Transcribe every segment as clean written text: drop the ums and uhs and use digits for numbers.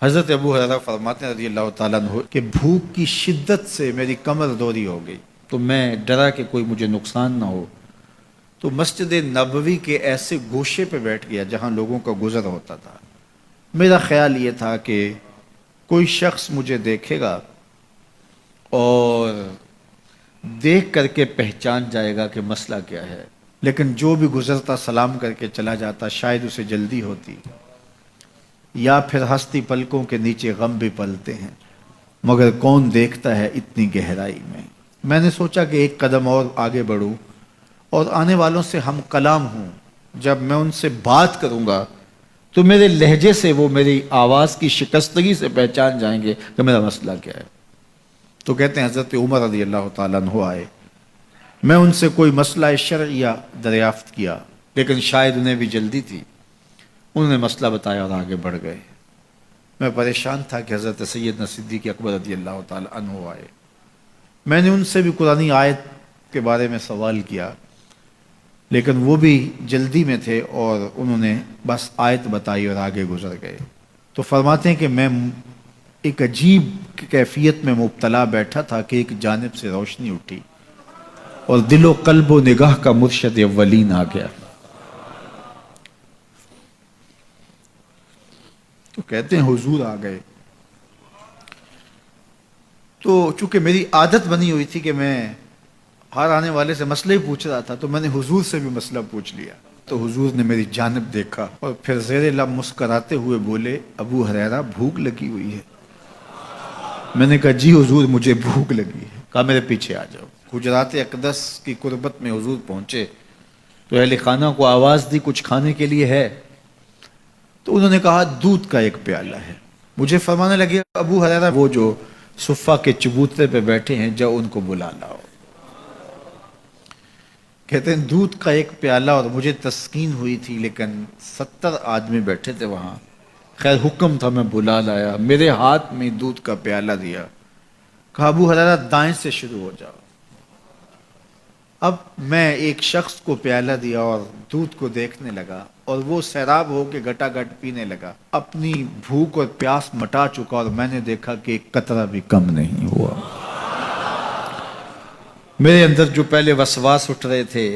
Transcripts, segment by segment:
حضرت ابو ہریرہ فرماتے ہیں رضی اللہ تعالیٰ عنہ کہ بھوک کی شدت سے میری کمر دوری ہو گئی، تو میں ڈرا کہ کوئی مجھے نقصان نہ ہو، تو مسجد نبوی کے ایسے گوشے پہ بیٹھ گیا جہاں لوگوں کا گزر ہوتا تھا۔ میرا خیال یہ تھا کہ کوئی شخص مجھے دیکھے گا اور دیکھ کر کے پہچان جائے گا کہ مسئلہ کیا ہے، لیکن جو بھی گزرتا سلام کر کے چلا جاتا، شاید اسے جلدی ہوتی، یا پھر ہستی پلکوں کے نیچے غم بھی پلتے ہیں، مگر کون دیکھتا ہے اتنی گہرائی میں۔ میں نے سوچا کہ ایک قدم اور آگے بڑھوں اور آنے والوں سے ہم کلام ہوں، جب میں ان سے بات کروں گا تو میرے لہجے سے وہ میری آواز کی شکستگی سے پہچان جائیں گے کہ میرا مسئلہ کیا ہے۔ تو کہتے ہیں حضرت عمر رضی اللہ تعالیٰ عنہ آئے، میں ان سے کوئی مسئلہ شرعیہ دریافت کیا، لیکن شاید انہیں بھی جلدی تھی، انہوں نے مسئلہ بتایا اور آگے بڑھ گئے۔ میں پریشان تھا کہ حضرت سیدنا صدیق اکبر رضی اللہ تعالی عنہ آئے، میں نے ان سے بھی قرآنی آیت کے بارے میں سوال کیا، لیکن وہ بھی جلدی میں تھے اور انہوں نے بس آیت بتائی اور آگے گزر گئے۔ تو فرماتے ہیں کہ میں ایک عجیب کیفیت میں مبتلا بیٹھا تھا کہ ایک جانب سے روشنی اٹھی اور دل و قلب و نگاہ کا مرشد اولین آ گیا۔ تو کہتے ہیں حضور آ گئے، تو چونکہ میری عادت بنی ہوئی تھی کہ میں ہر آنے والے سے مسئلہ ہی پوچھ رہا تھا، تو میں نے حضور سے بھی مسئلہ پوچھ لیا۔ تو حضور نے میری جانب دیکھا اور پھر زیر لب مسکراتے ہوئے بولے، ابو ہریرہ بھوک لگی ہوئی ہے؟ میں نے کہا جی حضور مجھے بھوک لگی ہے۔ کہا میرے پیچھے آ جاؤ۔ حجرات اقدس کی قربت میں حضور پہنچے تو اہل خانہ کو آواز دی کچھ کھانے کے لیے ہے؟ تو انہوں نے کہا دودھ کا ایک پیالہ ہے۔ مجھے فرمانے لگے ابو ہریرہ وہ جو صفہ کے چبوترے پہ بیٹھے ہیں جاؤ ان کو بلا لاؤ۔ کہتے ہیں دودھ کا ایک پیالہ، اور مجھے تسکین ہوئی تھی لیکن 70 آدمی بیٹھے تھے وہاں۔ خیر حکم تھا، میں بلا لایا، میرے ہاتھ میں دودھ کا پیالہ دیا، کہا ابو ہریرہ دائیں سے شروع ہو جاؤ۔ اب میں ایک شخص کو پیالہ دیا اور دودھ کو دیکھنے لگا، اور وہ سیراب ہو کے گٹا گٹ پینے لگا، اپنی بھوک اور پیاس مٹا چکا، اور میں نے دیکھا کہ ایک قطرہ بھی کم نہیں ہوا۔ میرے اندر جو پہلے وسواس اٹھ رہے تھے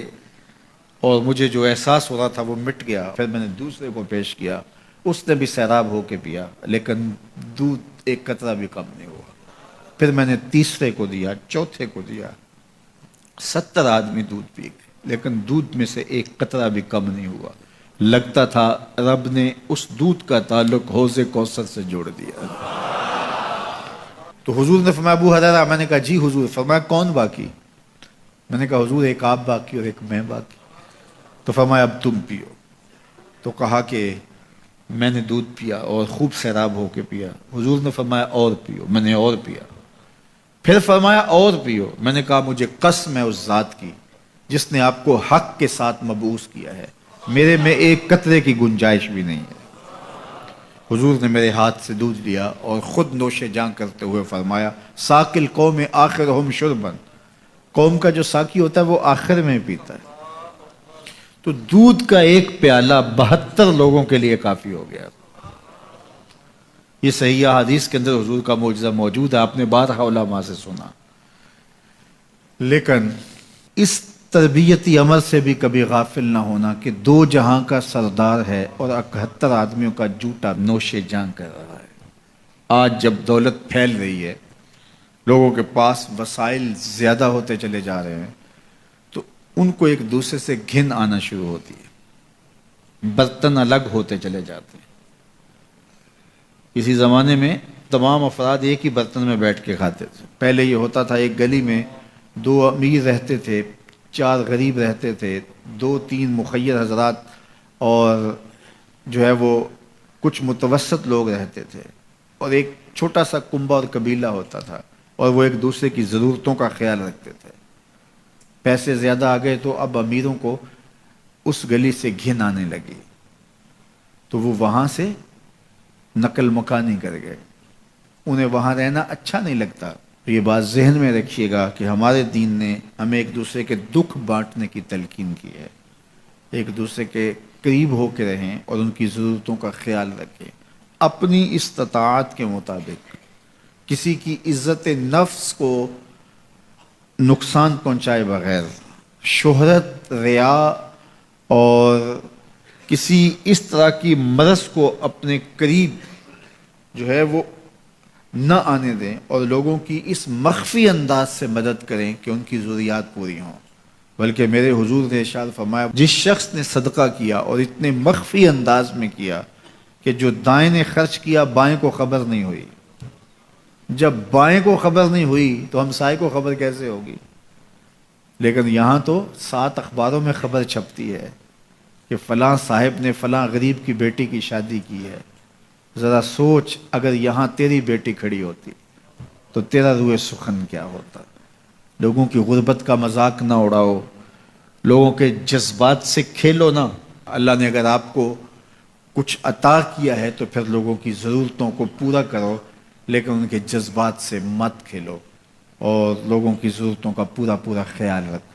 اور مجھے جو احساس ہو رہا تھا وہ مٹ گیا۔ پھر میں نے دوسرے کو پیش کیا، اس نے بھی سیراب ہو کے پیا، لیکن دودھ ایک قطرہ بھی کم نہیں ہوا۔ پھر میں نے تیسرے کو دیا، چوتھے کو دیا، 70 آدمی دودھ پی گئے، لیکن دودھ میں سے ایک قطرہ بھی کم نہیں ہوا۔ لگتا تھا رب نے اس دودھ کا تعلق حوض کوثر سے جوڑ دیا۔ تو حضور نے فرمایا ابو ہریرہ، میں نے کہا جی حضور۔ فرمایا کون باقی؟ میں نے کہا حضور ایک آپ باقی اور ایک میں باقی۔ تو فرمایا اب تم پیو۔ تو کہا کہ میں نے دودھ پیا اور خوب سیراب ہو کے پیا۔ حضور نے فرمایا اور پیو، میں نے اور پیا۔ پھر فرمایا اور پیو۔ میں نے کہا مجھے قسم ہے اس ذات کی جس نے آپ کو حق کے ساتھ مبعوث کیا ہے، میرے میں ایک قطرے کی گنجائش بھی نہیں ہے۔ حضور نے میرے ہاتھ سے دودھ لیا اور خود نوش جاں کرتے ہوئے فرمایا ساقی القوم آخرہم شربا، قوم کا جو ساقی ہوتا ہے وہ آخر میں پیتا ہے۔ تو دودھ کا ایک پیالہ 72 لوگوں کے لیے کافی ہو گیا۔ یہ صحیح حدیث کے اندر حضور کا معجزہ موجود ہے، آپ نے بارہا علماء سے سنا۔ لیکن اس تربیتی عمل سے بھی کبھی غافل نہ ہونا کہ 2 جہاں کا سردار ہے اور 71 آدمیوں کا جوٹا نوش جاں کر رہا ہے۔ آج جب دولت پھیل رہی ہے، لوگوں کے پاس وسائل زیادہ ہوتے چلے جا رہے ہیں، تو ان کو ایک دوسرے سے گھن آنا شروع ہوتی ہے، برتن الگ ہوتے چلے جاتے ہیں۔ اسی زمانے میں تمام افراد ایک ہی برتن میں بیٹھ کے کھاتے تھے۔ پہلے یہ ہوتا تھا ایک گلی میں 2 امیر رہتے تھے، 4 غریب رہتے تھے، 2-3 مخیر حضرات اور جو ہے وہ کچھ متوسط لوگ رہتے تھے، اور ایک چھوٹا سا کنبہ اور قبیلہ ہوتا تھا، اور وہ ایک دوسرے کی ضرورتوں کا خیال رکھتے تھے۔ پیسے زیادہ آ گئے تو اب امیروں کو اس گلی سے گھن آنے لگی، تو وہ وہاں سے نقل مکانی کر گئے، انہیں وہاں رہنا اچھا نہیں لگتا۔ یہ بات ذہن میں رکھیے گا کہ ہمارے دین نے ہمیں ایک دوسرے کے دکھ بانٹنے کی تلقین کی ہے، ایک دوسرے کے قریب ہو کے رہیں اور ان کی ضرورتوں کا خیال رکھیں۔ اپنی استطاعت کے مطابق کسی کی عزت نفس کو نقصان پہنچائے بغیر، شہرت، ریا اور کسی اس طرح کی مرض کو اپنے قریب جو ہے وہ نہ آنے دیں، اور لوگوں کی اس مخفی انداز سے مدد کریں کہ ان کی ضروریات پوری ہوں۔ بلکہ میرے حضور نے ارشاد فرمایا، جس شخص نے صدقہ کیا اور اتنے مخفی انداز میں کیا کہ جو دائیں نے خرچ کیا بائیں کو خبر نہیں ہوئی، جب بائیں کو خبر نہیں ہوئی تو ہمسائے کو خبر کیسے ہوگی؟ لیکن یہاں تو 7 اخباروں میں خبر چھپتی ہے کہ فلاں صاحب نے فلاں غریب کی بیٹی کی شادی کی ہے۔ ذرا سوچ، اگر یہاں تیری بیٹی کھڑی ہوتی تو تیرا روح سخن کیا ہوتا؟ لوگوں کی غربت کا مذاق نہ اڑاؤ، لوگوں کے جذبات سے کھیلو نہ۔ اللہ نے اگر آپ کو کچھ عطا کیا ہے تو پھر لوگوں کی ضرورتوں کو پورا کرو، لیکن ان کے جذبات سے مت کھیلو اور لوگوں کی ضرورتوں کا پورا خیال رکھو۔